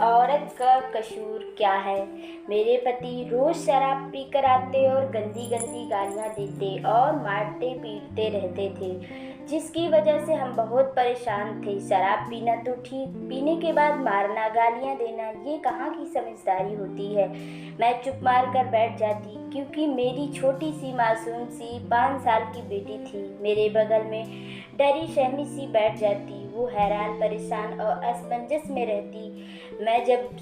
औरत का कसूर क्या है। मेरे पति रोज शराब पीकर आते और गंदी गंदी गालियां देते और मारते पीटते रहते थे, जिसकी वजह से हम बहुत परेशान थे। शराब पीना तो ठीक, पीने के बाद मारना, गालियां देना, ये कहाँ की समझदारी होती है। मैं चुप मार कर बैठ जाती, क्योंकि मेरी छोटी सी मासूम सी 5 साल की बेटी थी मेरे बगल में डरी सहमी सी बैठ जाती। वो हैरान परेशान और असमंजस में रहती। मैं जब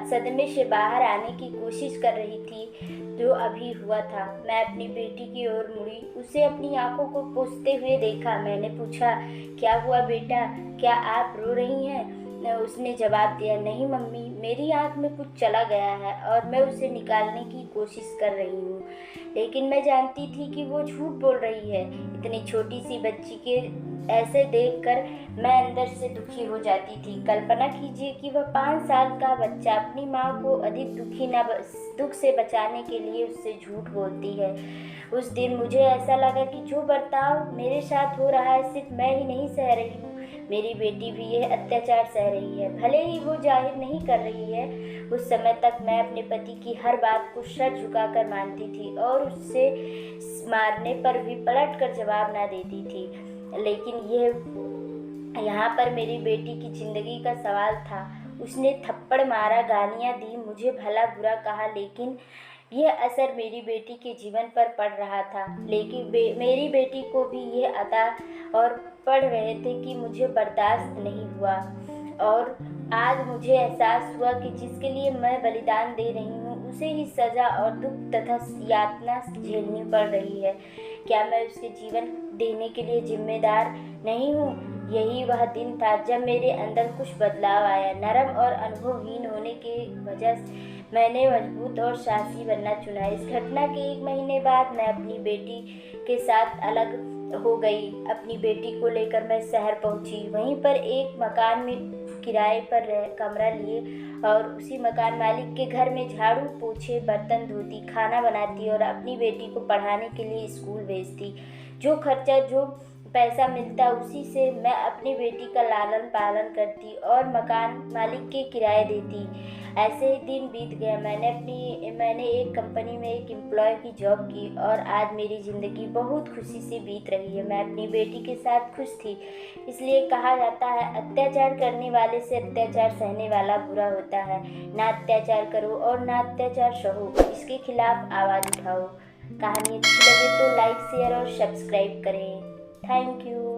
सदमे से बाहर आने की कोशिश कर रही थी, जो अभी हुआ था, मैं अपनी बेटी की ओर मुड़ी, उसे अपनी आंखों को पोंछते हुए देखा। मैंने पूछा, क्या हुआ बेटा, क्या आप रो रही हैं? उसने जवाब दिया, नहीं मम्मी, मेरी आंख में कुछ चला गया है और मैं उसे निकालने की कोशिश कर रही हूँ। लेकिन मैं जानती थी कि वो झूठ बोल रही है। इतनी छोटी सी बच्ची के ऐसे देखकर मैं अंदर से दुखी हो जाती थी। कल्पना कीजिए कि वह 5 साल का बच्चा अपनी माँ को अधिक दुख से बचाने के लिए उससे झूठ बोलती है। उस दिन मुझे ऐसा लगा कि जो बर्ताव मेरे साथ हो रहा है, सिर्फ मैं ही नहीं सह रही हूँ, मेरी बेटी भी यह अत्याचार सह रही है, भले ही वो जाहिर नहीं कर रही है। उस समय तक मैं अपने पति की हर बात को सर झुकाकर मानती थी और उससे मारने पर भी पलट कर जवाब ना देती थी। लेकिन यहाँ पर मेरी बेटी की जिंदगी का सवाल था। उसने थप्पड़ मारा, गालियाँ दी, मुझे भला बुरा कहा, लेकिन यह असर मेरी बेटी के जीवन पर पड़ रहा था। लेकिन मेरी बेटी को भी यह अता और पढ़ रहे थे कि मुझे बर्दाश्त नहीं हुआ। और आज मुझे एहसास हुआ कि जिसके लिए मैं बलिदान दे रही हूँ, उसे ही सजा और दुख तथा यातना झेलनी पड़ रही है। क्या मैं उसके जीवन देने के लिए जिम्मेदार नहीं हूँ? यही वह दिन था जब मेरे अंदर कुछ बदलाव आया। नरम और अनुभवहीन होने की वजह से मैंने मजबूत और साहसी बनना चुना। इस घटना के 1 महीने बाद मैं अपनी बेटी के साथ अलग हो गई। अपनी बेटी को लेकर मैं शहर पहुंची। वहीं पर एक मकान में किराए पर कमरा लिए और उसी मकान मालिक के घर में झाड़ू पोछे, बर्तन धोती, खाना बनाती और अपनी बेटी को पढ़ाने के लिए स्कूल भेजती। जो खर्चा, जो पैसा मिलता, उसी से मैं अपनी बेटी का लालन पालन करती और मकान मालिक के किराए देती। ऐसे ही दिन बीत गया। मैंने एक कंपनी में एक एम्प्लॉय की जॉब की और आज मेरी ज़िंदगी बहुत खुशी से बीत रही है। मैं अपनी बेटी के साथ खुश थी। इसलिए कहा जाता है, अत्याचार करने वाले से अत्याचार सहने वाला बुरा होता है। ना अत्याचार करो और ना अत्याचार सहो, इसके खिलाफ आवाज़ उठाओ। कहानी अच्छी लगे तो लाइक, शेयर और सब्सक्राइब करें। Thank you.